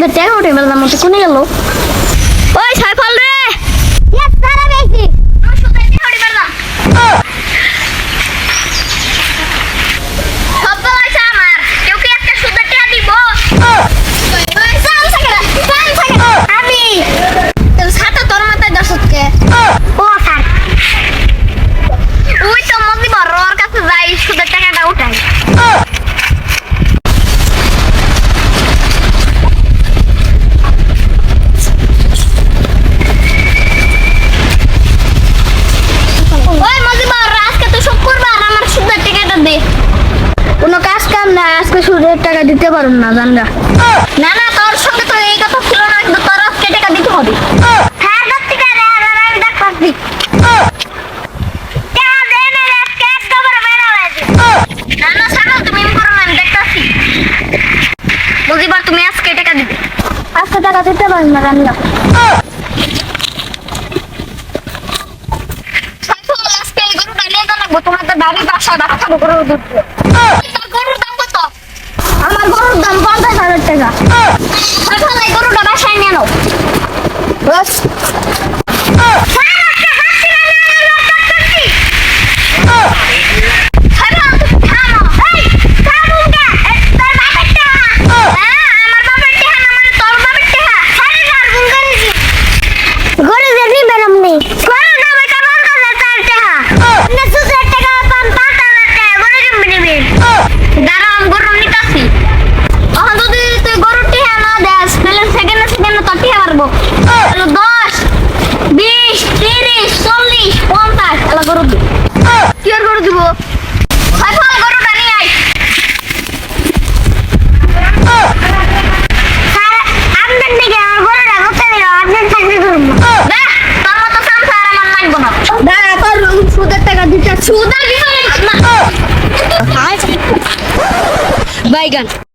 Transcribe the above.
সুদের টাকা উঠে ফেললাম মতো কোনে গেল ওই সাইফল রে ইয়েস সারা বেশি আমি সুদের টাকা উঠে ফেললাম সব আছে আমার কেউ কি একটা সুদের টাকা দিব আমি তোর সাথে তোর মাথায় দশকে ও স্যার ওই তো মন্দি বড় ওর কাছে যাই সুদের টাকাটা উঠাই কোনো কাজ কাম না আজকে সুদের টাকা দিতে পারুম না জানগা না না তোর সঙ্গে তো এই কথা ছিল না কিন্তু তোর আজকে টাকা দিতে হবে হ্যাঁ দত্তি করে আর আমি ডাক পাচ্ছি টাকা দে না আজকে একদম বেড়া হয়েছে না না ছাড়ো তুমি করো আমি দেখতাছি বুঝিবা তুমি আজকে টাকা দিবে আজকে টাকা দিতে পারুম না জানগা আজকে এই গরুটা নিয়ে যাবো তোমাদের বাড়ি বাসায় বাচ্চা গরু দুধ গরুর দাম কত আমার গরুর দাম 50,000 টাকা এখন এই গরুটা বাসায় নিয়ে নাও বাস বাইগান